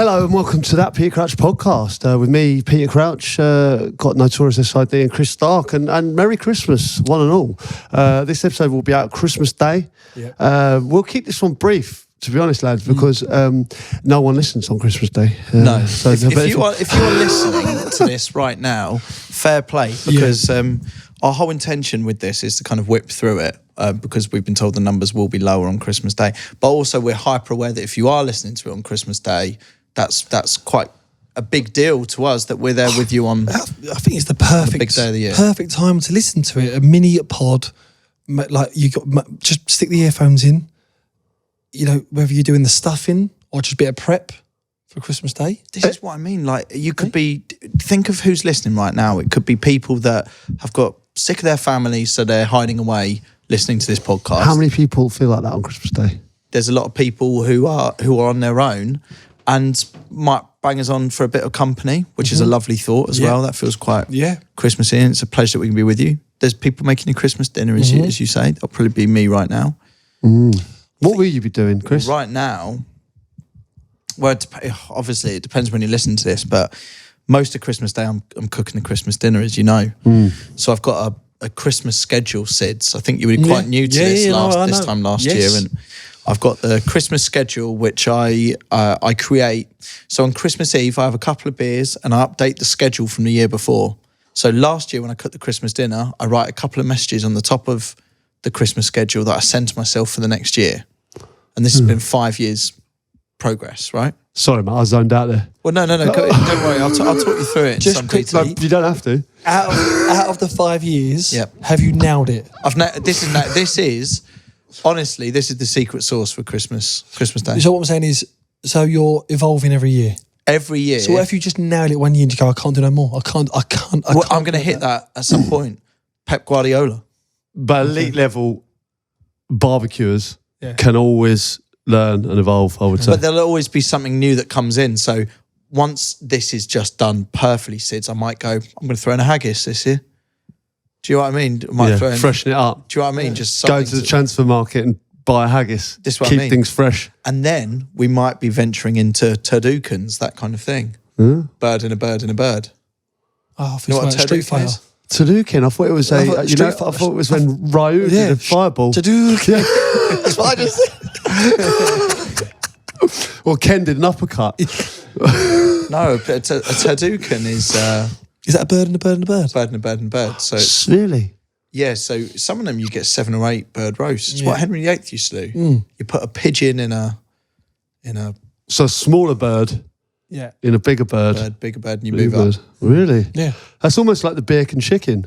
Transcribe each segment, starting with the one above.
Hello and welcome to that Peter Crouch podcast with me, Peter Crouch, got Notorious SID and Chris Stark, and Merry Christmas, one and all. This episode will be out Christmas Day. Yeah. We'll keep this one brief, to be honest, lads, because no one listens on Christmas Day. No. So if you are listening to this right now, fair play, because our whole intention with this is to kind of whip through it. Because we've been told the numbers will be lower on Christmas Day. But also we're hyper aware that if you are listening to it on Christmas Day, that's quite a big deal to us that we're there with you on. I think it's the perfect big day of the year. Perfect time to listen to it. A mini pod, like just stick the earphones in. You know, whether you're doing the stuffing or just a bit of prep for Christmas Day. This is what I mean. Like you could think of who's listening right now. It could be people that have got sick of their families, so they're hiding away listening to this podcast. How many people feel like that on Christmas Day? There's a lot of people who are on their own and might bang us on for a bit of company, which is a lovely thought as well. That feels quite Christmassy, and it's a pleasure that we can be with you. There's people making a Christmas dinner, as you say. That'll probably be me right now. What will you be doing, Chris? Right now, well, obviously it depends when you listen to this, but most of Christmas Day I'm cooking the Christmas dinner, as you know. So I've got a Christmas schedule, Sids. I think you were quite new to this time last year, and I've got the Christmas schedule which I create. So on Christmas Eve I have a couple of beers and I update the schedule from the year before. So last year when I cooked the Christmas dinner, I write a couple of messages on the top of the Christmas schedule that I send to myself for the next year, and this has been 5 years progress, right? Sorry, mate, I zoned out there. Well, no, don't worry. I'll talk you through it. Just in some quickly, detail. You don't have to. Out of the 5 years, have you nailed it? This is honestly, this is the secret sauce for Christmas Day. So what I'm saying is, so you're evolving every year. Every year. So what if you just nail it 1 year and you go, I can't do no more. I can't. I'm going to hit that at some point. Pep Guardiola. But elite level barbecuers can always learn and evolve, I would say. But there'll always be something new that comes in. So once this is just done perfectly, Sids, I might go, I'm going to throw in a haggis this year. Do you know what I mean? I might throw in, freshen it up. Do you know what I mean? Just go to the transfer market and buy a haggis. This is what Keep I mean. things fresh. And then we might be venturing into turduckens, that kind of thing. Bird in a bird in a bird. Oh, I think it's like Street Fighter. Turducken. I thought it was I thought it was when Ryu did a fireball. Turducken. That's what I just said. Or Ken did an uppercut. No, a turducken is... is that a bird and a bird and a bird? Bird and a bird and a bird. So Really? Yeah, so some of them you get 7 or 8 bird roasts. It's what Henry VIII used to do. You put a pigeon in a... So a smaller bird... Yeah. In a bigger bird. Bigger bird, and you move up. Really? Yeah. That's almost like the beer can chicken.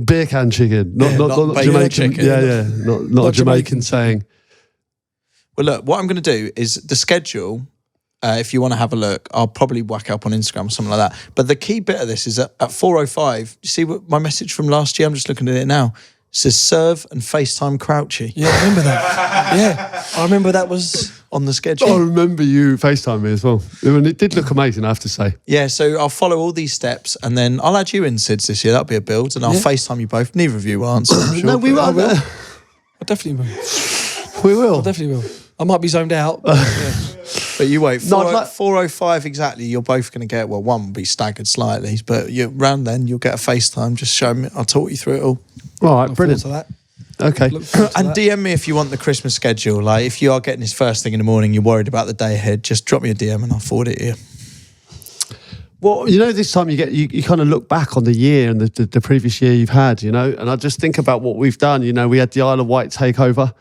Beer can chicken. Not bacon Jamaican chicken. Yeah. Not a Jamaican saying. Well, look, what I'm going to do is the schedule, if you want to have a look, I'll probably whack up on Instagram or something like that. But the key bit of this is at 4:05, you see what my message from last year? I'm just looking at it now. It says serve and FaceTime Crouchy. Yeah, I remember that. Yeah, I remember that was on the schedule. I remember you FaceTime me as well. And it did look amazing, I have to say. Yeah, so I'll follow all these steps and then I'll add you in, Sids, this year. That'll be a build. And I'll FaceTime you both. Neither of you will answer, I'm sure. No, we won't. I definitely will. We will. I definitely will. I might be zoned out. But you wait. 4:05 exactly, you're both going to get, well, one will be staggered slightly, but around then you'll get a FaceTime. Just show me. I'll talk you through it all. All right, brilliant. To that. Okay. And DM me if you want the Christmas schedule. Like if you are getting this first thing in the morning, you're worried about the day ahead, just drop me a DM and I'll forward it to you. Well, you know, this time you kind of look back on the year and the previous year you've had, you know, and I just think about what we've done. You know, we had the Isle of Wight takeover.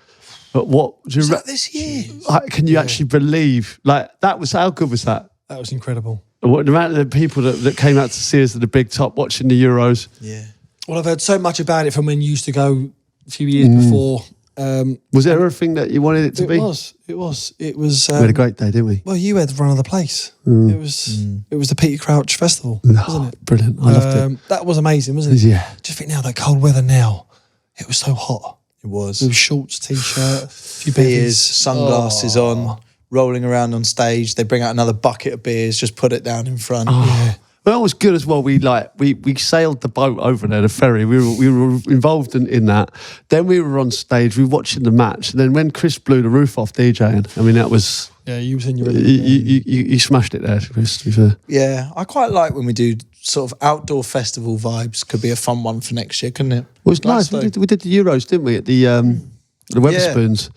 But what do you this year? Can you actually believe? Like that was how good was that? That was incredible. What the amount of the people that came out to see us at the big top watching the Euros? Yeah. Well, I've heard so much about it from when you used to go a few years before. Was there everything that you wanted it to be? It was. We had a great day, didn't we? Well, you had run of the place. It was the Peter Crouch Festival, wasn't it? Brilliant. I loved it. That was amazing, wasn't it? Yeah. Just think now that cold weather now, it was so hot. It was. With shorts, t-shirt, a few beers, beers, sunglasses on, rolling around on stage. They bring out another bucket of beers, just put it down in front. Yeah. Well, it was good as well. We sailed the boat over there, the ferry. We were involved in that. Then we were on stage. We were watching the match. And then when Chris blew the roof off DJing, I mean, that was Yeah, you was in your You smashed it there, Chris, to be fair. Yeah, I quite like when we do sort of outdoor festival vibes. Could be a fun one for next year, couldn't it? Well, it was nice. We did the Euros, didn't we, at the Wetherspoons,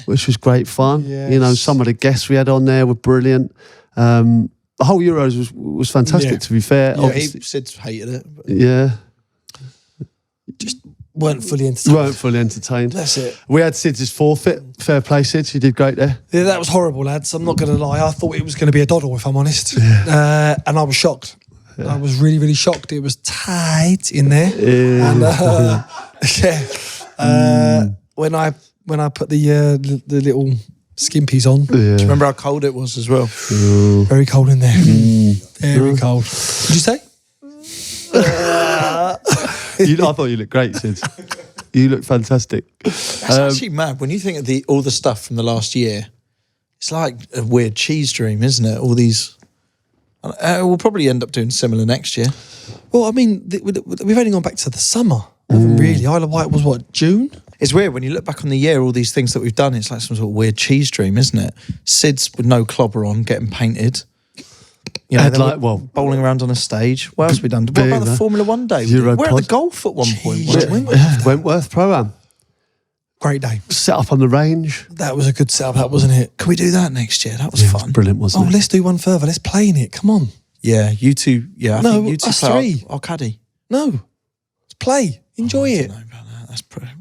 which was great fun. Yes. You know, some of the guests we had on there were brilliant. The whole Euros was fantastic, to be fair. Yeah, Sid hated it. But. Yeah. Just weren't fully entertained. That's it. We had Sid's forfeit. Fair play, Sid. You did great there. Yeah, that was horrible, lads. I'm not going to lie. I thought it was going to be a doddle, if I'm honest. And I was shocked. I was really, really shocked. It was tight in there. And, when I put the little skimpies on. Do you remember how cold it was as well? Very cold in there. Very cold. Did you say? I thought you looked great, Sid. You look fantastic. That's actually mad. When you think of all the stuff from the last year, it's like a weird cheese dream, isn't it? All these... we'll probably end up doing similar next year. Well, I mean, we've only gone back to the summer. Really, Isle of Wight was what, June? It's weird when you look back on the year, all these things that we've done, it's like some sort of weird cheese dream, isn't it? Sid's with no clobber on, getting painted. You know, bowling around on a stage. What else have we done? What about the Formula One day? We're at the golf at one point. Wentworth Pro-Am. Great day. Set up on the range. That was a good setup, that wasn't it? Can we do that next year? That was fun. It was brilliant, wasn't it? Let's do one further. Let's play in it. Come on. Yeah, you two. Yeah, I think you two us play three. our caddy. No. Let's play. Enjoy it.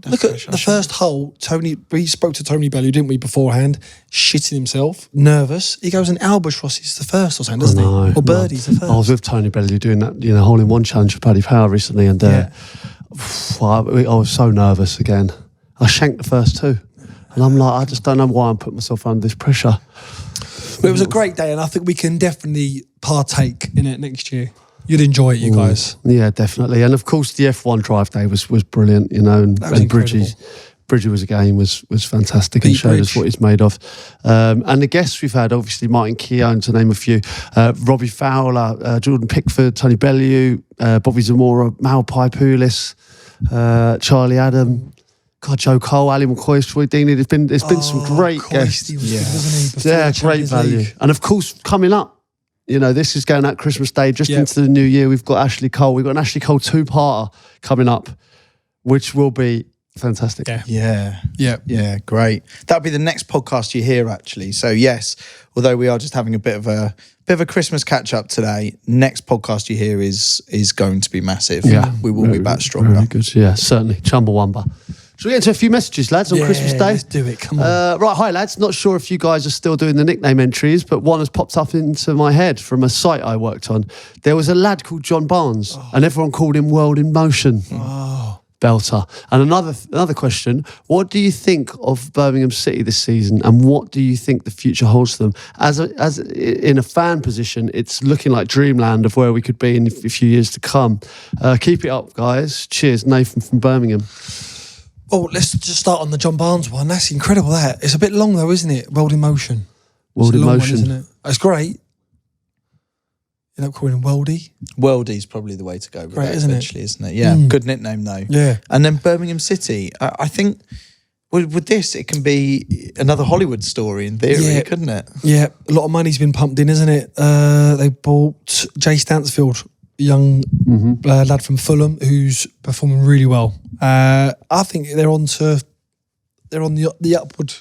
Look at the first hole. We spoke to Tony Bellew, didn't we, beforehand? Shitting himself, nervous. He goes, and Albatross is the first or something, doesn't he? Or Birdie's the first. I was with Tony Bellew doing that, hole-in-one challenge for Paddy Power recently, and I was so nervous again. I shanked the first two, and I'm like, I just don't know why I'm putting myself under this pressure. But it was a great day, and I think we can definitely partake in it next year. You'd enjoy it, you guys. Yeah, definitely. And of course, the F1 drive day was brilliant, and Bridgie was fantastic and showed us what he's made of. And the guests we've had, obviously, Martin Keown, to name a few, Robbie Fowler, Jordan Pickford, Tony Bellew, Bobby Zamora, Mal Paipoulis, Charlie Adam, Joe Cole, Ali McCoy, Troy Deeney. There's been some great guests. Great value. And of course, coming up, this is going out Christmas Day, just into the new year. We've got Ashley Cole. We've got an Ashley Cole two-parter coming up, which will be fantastic. Yeah, great. That'll be the next podcast you hear, actually. So yes, although we are just having a bit of a Christmas catch-up today, next podcast you hear is going to be massive. Yeah, we will be back stronger. Really good. Yeah, certainly. Chumbawamba. Shall we get into a few messages, lads, on Christmas Day? Let's do it, come on. Right, hi, lads. Not sure if you guys are still doing the nickname entries, but one has popped up into my head from a site I worked on. There was a lad called John Barnes, and everyone called him World in Motion. Belter. And another question, what do you think of Birmingham City this season, and what do you think the future holds for them? As in a fan position, it's looking like dreamland of where we could be in a few years to come. Keep it up, guys. Cheers, Nathan from Birmingham. Oh, let's just start on the John Barnes one. That's incredible, that. It's a bit long, though, isn't it? World in Motion. World in Motion. One, isn't it? It's great. You know, calling him Worldy. Worldy's probably the way to go with great, that isn't eventually, isn't it? Yeah, good nickname, though. Yeah. And then Birmingham City. I think with this, it can be another Hollywood story in theory, couldn't it? Yeah, a lot of money's been pumped in, isn't it? They bought Jay Stansfield, young lad from Fulham, who's performing really well. I think they're on the upward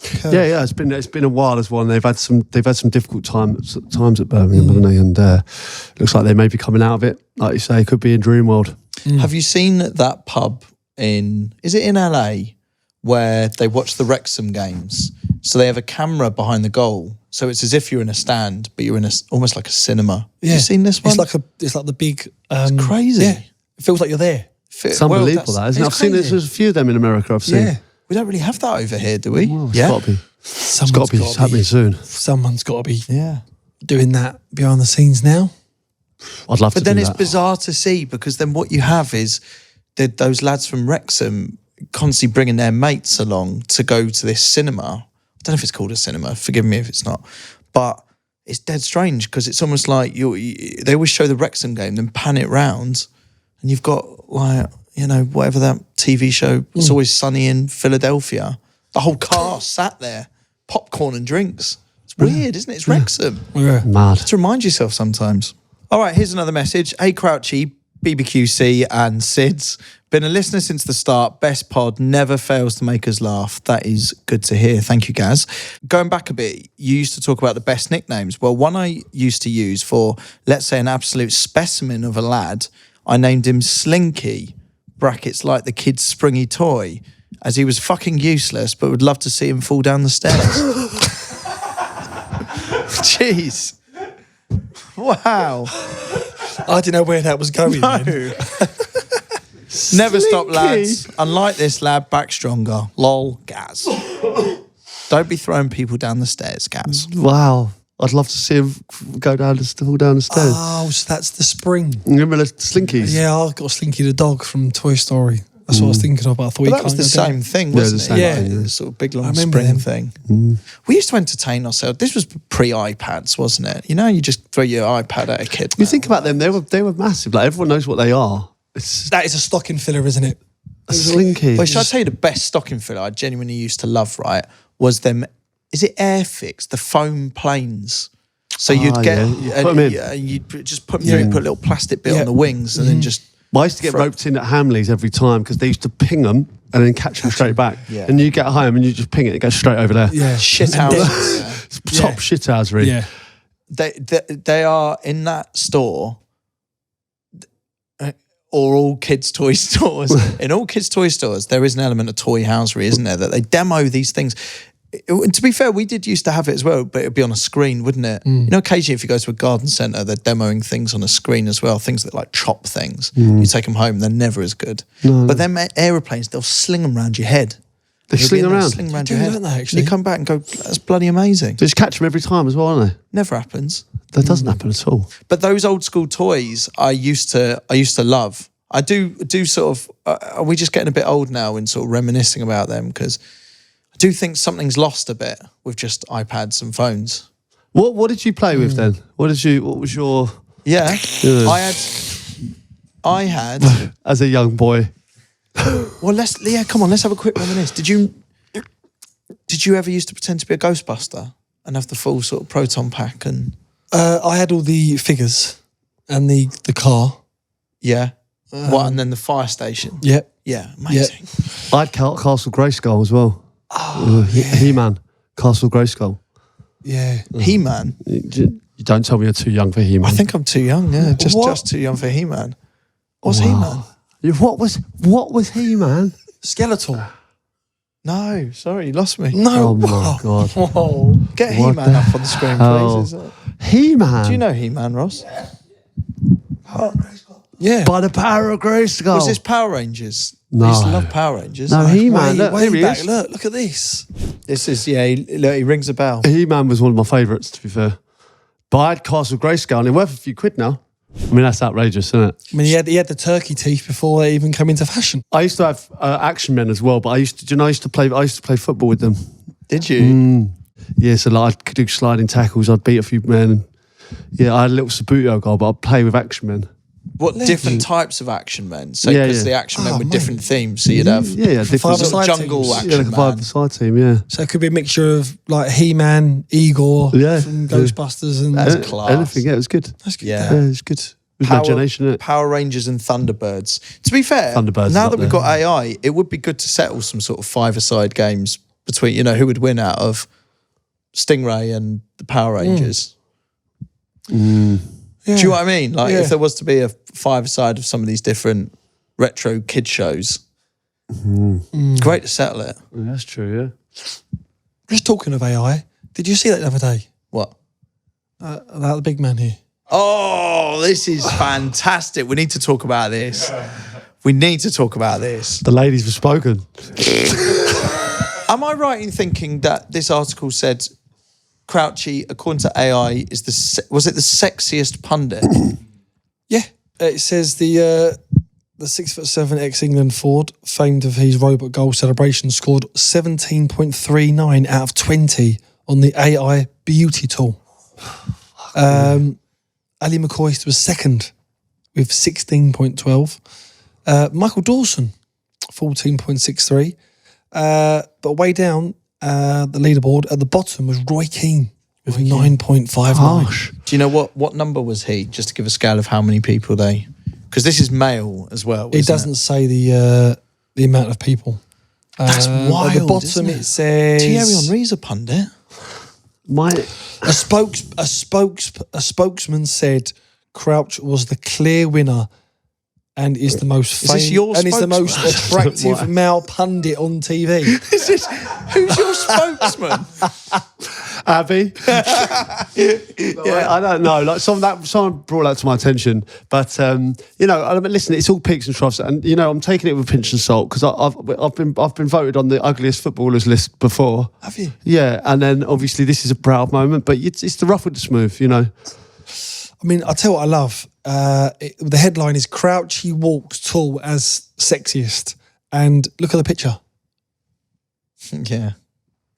curve. Yeah. It's been a while as well, and they've had some difficult times at Birmingham, haven't they? And looks like they may be coming out of it. Like you say, could be in dream world. Have you seen that pub is it in LA, where they watch the Wrexham games? So they have a camera behind the goal, so it's as if you're in a stand, but you're in almost like a cinema. Yeah. Have you seen this one? It's like the big. It's crazy. Yeah, it feels like you're there. It's unbelievable, that, isn't it? I've seen there's a few of them in America. I've seen. Yeah, we don't really have that over here, do we? Well, it's got to be. It's got to be happening soon. Someone's got to be doing that behind the scenes now. I'd love to. But then do it's that. bizarre to see, because then what you have is those lads from Wrexham constantly bringing their mates along to go to this cinema. I don't know if it's called a cinema. Forgive me if it's not, but it's dead strange, because it's almost like they always show the Wrexham game, then pan it round, and you've got whatever that TV show. It's Always Sunny in Philadelphia. The whole cast sat there popcorn and drinks. It's weird, isn't it? It's Wrexham. Yeah. Mad. To remind yourself sometimes. All right, here's another message. Hey, Crouchy, BBQC and Sids. Been a listener since the start. Best pod, never fails to make us laugh. That is good to hear. Thank you, Gaz. Going back a bit, you used to talk about the best nicknames. Well, one I used to use for, let's say, an absolute specimen of a lad, I named him Slinky, brackets like the kid's springy toy, as he was fucking useless, but would love to see him fall down the stairs. Jeez. Wow. I didn't know where that was going. No. Then. Never stop, lads. Unlike this lad, back stronger. Lol, Gaz. Don't be throwing people down the stairs, Gaz. Wow. I'd love to see him fall down the stairs. Oh, so that's the spring. Remember the Slinkies? Yeah, I've got Slinky the dog from Toy Story. That's what I was thinking of. But I thought But that was the same thing, wasn't the it? same Yeah. thing, The sort of big long remember spring them. thing. We used to entertain ourselves. This was pre-iPads, wasn't it? You know, you just throw your iPad at a kid. You think about them, they were massive. Like, everyone knows what they are. It's That is a stocking filler, isn't it? a Slinky. Well, should I tell you the best stocking filler I genuinely used to love, right, was them, is it Airfix, the foam planes? So you'd get, yeah. You put 'em in. Yeah, you'd just put them through, put a little plastic bit on the wings and then just... I used to get roped in at Hamleys every time because they used to ping them and then catch them straight back. Yeah. And you get home and you just ping it, it goes straight over there. Yeah. Shit And houses. then- It's top shit housery. Yeah. They are in that store, or all kids' toy stores. In all kids' toy stores, there is an element of toy housery, isn't there? That they demo these things. And to be fair, we did used to have it as well, but it'd be on a screen, wouldn't it? You know, occasionally if you go to a garden centre, they're demoing things on a screen as well, things that like chop things. You take them home, they're never as good. But them aeroplanes, they'll sling them around your head. They sling around. Sling around They your do, head. don't they, And actually? you come back and go, that's bloody amazing. They just catch them every time as well, aren't they? Never happens. That doesn't happen at all. But those old school toys, I used to love. I do sort of. Are we just getting a bit old now and sort of reminiscing about them? Because I do think something's lost a bit with just iPads and phones. What did you play with then? What was your Yeah, Yeah. I had. as a young boy? Well, come on, let's have a quick reminisce. Did you ever used to pretend to be a Ghostbuster and have the full sort of proton pack and? I had all the figures and the car. Yeah. What, and then the fire station? Yep. Yeah, amazing. I had Castle Grayskull as well. He-Man, Castle Grayskull. Yeah. He-Man. You don't tell me you're too young for He-Man. I think I'm too young, yeah. Just What? too young for He-Man. What's Wow. He-Man? What was He-Man? Skeletor. No, sorry, you lost me. No. Oh my God. Whoa. Get What He-Man the up on the screen, hell? please. Is it- He-Man? Do you know He-Man, Ross? Yeah. By the power of Grayskull. Was this Power Rangers? No. I used to love Power Rangers. No, He-Man. Look, way here he back. is. Look at this. This is, he rings a bell. He-Man was one of my favourites, to be fair. But I had Castle Grayskull, and they're worth a few quid now. I mean, that's outrageous, isn't it? I mean, he had the turkey teeth before they even came into fashion. I used to have Action Men as well, but I used to play football with them. Did you? Yeah, so like I could do sliding tackles. I'd beat a few men. And, yeah, I had a little Sabuto goal, but I'd play with Action Men. What different types of action men? So Yeah, because yeah. the action men Oh, were mate. different themes, so you'd have Yeah, different Five-a-side sort of jungle teams. action Yeah, like a man. five-side team. Yeah, So it could be a mixture of like He-Man, Igor Yeah. from Yeah. Ghostbusters and That's Uh, class. anything. Yeah, it was good. that's good. Yeah. Yeah, it was good. Imagination, innit? Power Rangers and Thunderbirds. To be fair, Thunderbirds is now up that we've there. got AI, it would be good to settle some sort of five-a-side games between, who would win out of Stingray and the Power Rangers. Yeah. Do you know what I mean? Like Yeah. if there was to be a five-a-side of some of these different retro kid shows, it's great to settle it. Yeah, that's true. Just talking of AI, did you see that the other day? What? About the big man here. Oh, this is fantastic. We need to talk about this. We need to talk about this. The ladies have spoken. Am I right in thinking that this article said Crouchy, according to AI, was it the sexiest pundit? Yeah. It says the 6'7" ex-England forward, famed of his robot goal celebration, scored 17.39 out of 20 on the AI beauty tool. Ali McCoy was second with 16.12. Michael Dawson, 14.63. But way down, the leaderboard. At the bottom was Roy Keane with 9.59. Harsh. Do you know what number was he? Just to give a scale of how many people they... Because this is male as well, It doesn't say the amount of people. That's wild, At the bottom isn't it says... Thierry Henry's a pundit. A spokesman said Crouch was the clear winner and is the most this your and is the most spokesman? attractive male pundit on TV. Who's your spokesman? Abby. I don't know. Like someone brought that to my attention, but I mean, listen, it's all peaks and troughs, and I'm taking it with a pinch of salt because I've been voted on the ugliest footballers list before. Have you? Yeah, and then obviously this is a proud moment, but it's the rough with the smooth, I mean, I'll tell you what I love. The headline is Crouchy walks tall as sexiest, and look at the picture. Yeah.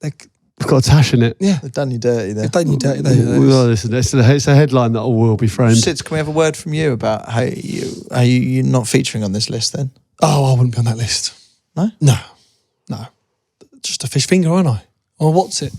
We've got a tash in it. Yeah, They've done you dirty there. they've done you dirty. Well, listen, it's a headline that will be framed. Sids, can we have a word from you about how you're not featuring on this list then? Oh, I wouldn't be on that list. No? No. Just a fish finger, aren't I? Or what's it?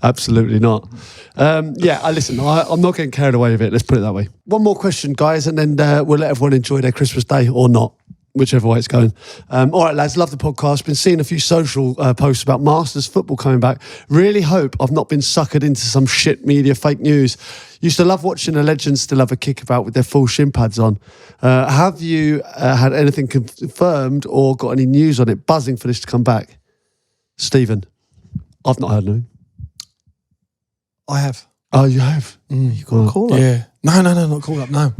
Absolutely not. Listen, I'm not getting carried away with it. Let's put it that way. One more question, guys, and then we'll let everyone enjoy their Christmas day or not, whichever way it's going. All right, lads, love the podcast. Been seeing a few social posts about Masters football coming back. Really hope I've not been suckered into some shit media fake news. Used to love watching the legends still have a kickabout with their full shin pads on. Have you had anything confirmed or got any news on it? Buzzing for this to come back. Stephen, I've not heard anything. I have. Oh, you have? You got a call up? Yeah. No, not call up. No.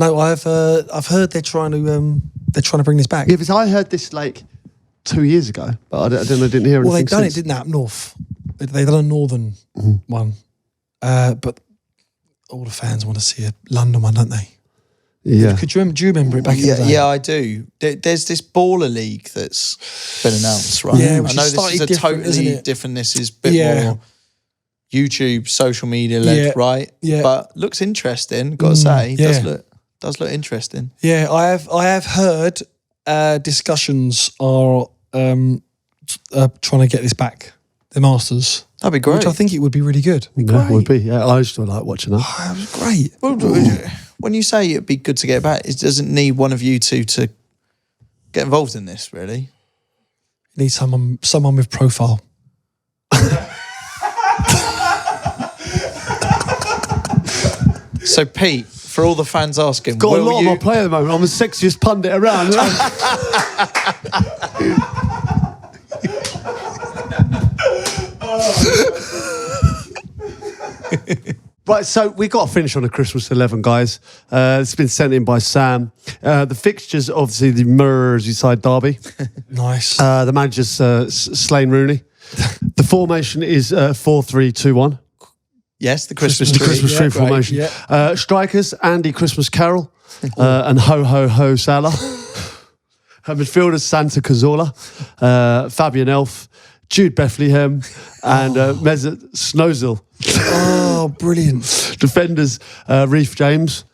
I've heard they're trying to bring this back. Yeah, because I heard this like 2 years ago, but I didn't hear anything. Well, they've done since. it, didn't they, up north? They've done a northern one, but all the fans want to see a London one, don't they? Yeah. Do you remember it back in the day? Yeah, I do. There's this baller league that's been announced, right? Yeah, I which know is this slightly is a different, isn't totally it? different. This is a bit more YouTube, social media led, right? Yeah. But looks interesting. Got to say, does look interesting. Yeah, I have heard discussions are trying to get this back, the Masters. That'd be great. Which I think it would be really good. Yeah, would be. Yeah, I used to like watching that. Oh, it was great. Well, when you say it'd be good to get back, it doesn't need one of you two to get involved in this, really. You need someone with profile. So, Pete, for all the fans asking, Got a lot on my play at the moment. I'm the sexiest pundit around. Right, so we got to finish on a Christmas 11, guys. It's been sent in by Sam. The fixtures, obviously, the Merseyside derby. Nice. The manager's Slane Rooney. The formation is 4-3-2-1. Yes, the Christmas The tree. Christmas tree Yeah, great, formation. yeah. Strikers, Andy Christmas Carroll and Ho Ho Ho Salah. Midfielders, Santa Cazorla, Fabian Elf, Jude Bethlehem, and Mesut Snozil. Oh, brilliant. Defenders, Reef James.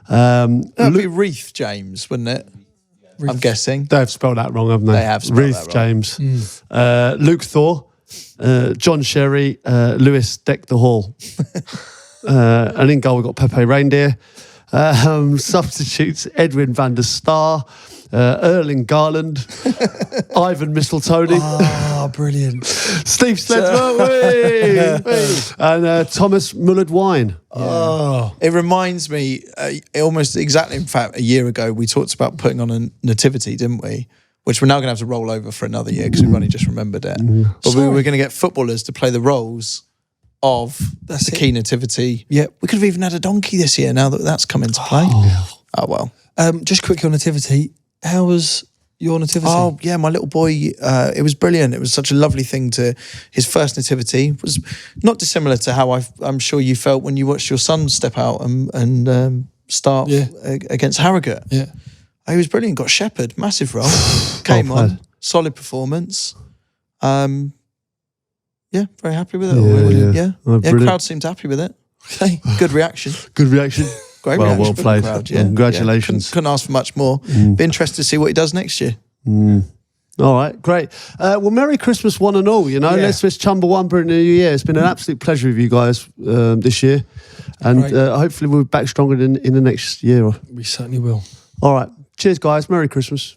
That'd be Reef James, wouldn't it? I'm guessing. They've spelled that wrong, haven't they? They have spelled Reef that wrong. James. Luke Thor, John Sherry, Lewis Deck the Hall. And in goal, we've got Pepe Reindeer. Substitutes, Edwin van der Star, Erling Garland, Ivan Mistletoe. Oh, brilliant. Steve Sledger, and Thomas Mullard-Wine. Oh. It reminds me, almost exactly, in fact, a year ago, we talked about putting on a nativity, didn't we? Which we're now going to have to roll over for another year because we've only just remembered it. But we were going to get footballers to play the roles of the key nativity. Yep. We could have even had a donkey this year now that that's come into play. Oh well. Just quickly on nativity, how was your nativity? Oh yeah, my little boy, it was brilliant. It was such a lovely thing his first nativity was not dissimilar to how I'm sure you felt when you watched your son step out and start against Harrogate. Yeah. He was brilliant, got shepherd, massive role, came on, solid performance. Yeah, very happy with it. Yeah, crowd seemed happy with it. Okay, good reaction. Good reaction. Great well, reaction. well from played. the crowd, Congratulations. Couldn't ask for much more. Be interested to see what he does next year. All right, great. Well, Merry Christmas, one and all. You know, let's Chumbawamba in the new year. It's been an absolute pleasure with you guys this year, and hopefully we'll be back stronger in the next year. We certainly will. All right, cheers, guys. Merry Christmas.